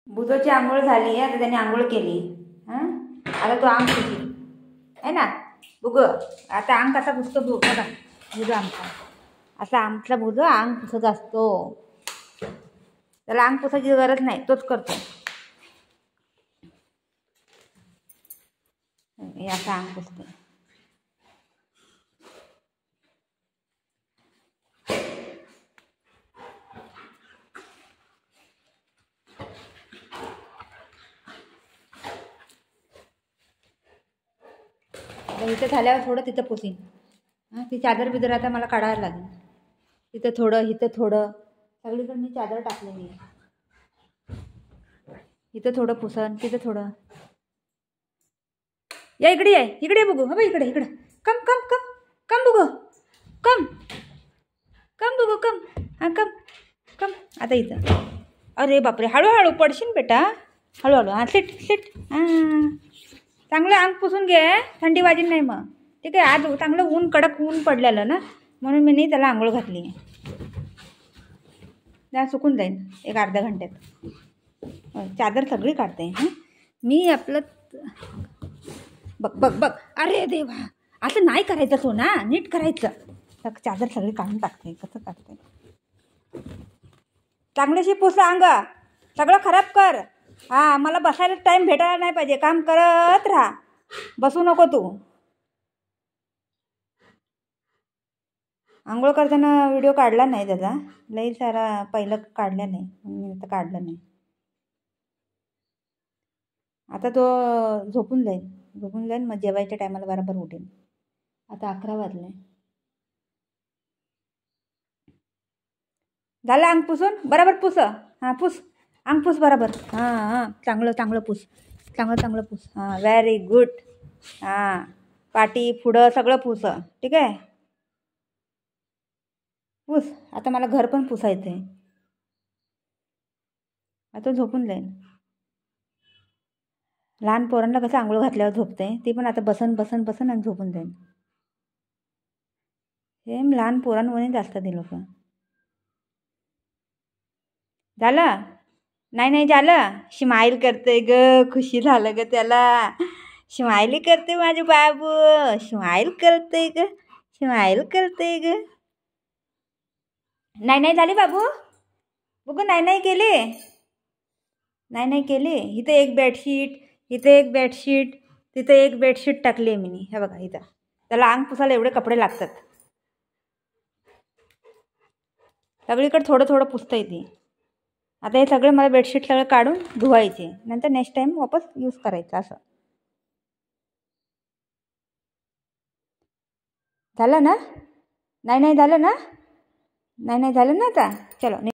बुधोची आंघोळ झाली आहे. आता त्याने आंघोळ केली. हां, आता तो अंग पुसी आहे ना. बुग आता अंग कसा पुसतो बघा. बुधो आमचा असा आमचा बुधो अंग पुसत असतो. त्याला अंग पुसायची गरज नाही, तोच करतो. हे असा अंग पुसतो. इथं झाल्यावर थोडं तिथं पुसीन. हां, ती चादर बिदर आता मला काढायला लागेल. तिथं थोडं, इथं थोडं, सगळीकडे मी चादर टाकलेली आहे. इथं थोडं पुसन, तिथं थोडं. या इकडे आहे, इकडे बघू. हो इकडे इकडे. कम कम कम कम बघू. कम कम बघू कम. हां कम कम. आता इथं. अरे बापरे, हळूहळू पडशील बेटा. हळूहळू. हां सिट सिट. हां, चांगलं अंग पुसून घे. थंडी वाजीन नाही मग. ठीक आहे. आज चांगलं ऊन, कडक ऊन पडलेलं ना, म्हणून मी नाही त्याला आंघोळ घातली आहे. त्या सुकून जाईन एक अर्ध्या घंट्यात. चादर सगळी काढते. हां, मी आपलं बघ बघ बघ. अरे देवा, असं नाही करायचं सोना, नीट करायचं. चादर सगळी काढून टाकते. कसं काढते. चांगल्याशी पुस अंग, सगळं खराब कर. हां, मला बसायला टाईम भेटायला नाही पाहिजे. काम करत राहा, बसू नको तू. आंघोळ करताना व्हिडिओ काढला नाही त्याचा, लई सारा पहिलं काढला नाही, मी आता काढलं नाही. आता तो झोपून जाईल मग जेवायच्या टायमाला बरोबर उठेल. आता 11 वाजले. झालं अंग पुसून? बरोबर पुस. हां पुस, अंग पुस बरोबर. हां हां, चांगलं चांगलं पुस, चांगलं पुस. हां व्हेरी गुड. हां, पाठी पुढं सगळं पुस. ठीक आहे, पुस. आता मला घर पण पुसायचं आहे. आता झोपून जाईल. लहान पोरांना कसं आंघोळ घातल्यावर झोपते, ती पण आता बसन बसन बसन आणि झोपून जाईल. सेम लहान पोरांवरच असतात ते लोक. झालं? नाही झालं. स्माईल करते ग, खुशी झालं ग त्याला. स्माइली करते माझे बाबू, स्माईल करते ग, स्माईल करते ग. नाही झाली बाबू. बघू नाही केली. नाही केली. इथे एक बेडशीट, इथे एक बेडशीट, तिथे एक बेडशीट टाकली आहे मी. हे बघा इथं. त्याला अंग पुसायला एवढे कपडे लागतात. सगळीकडे थोडं थोडं पुसता येते. आता हे सगळे मला बेडशीट सगळं काढून धुवायचे, नंतर नेक्स्ट टाईम वापस यूज करायचं. असं झालं ना? नाही झालं ना? नाही झालं ना आता. चलो.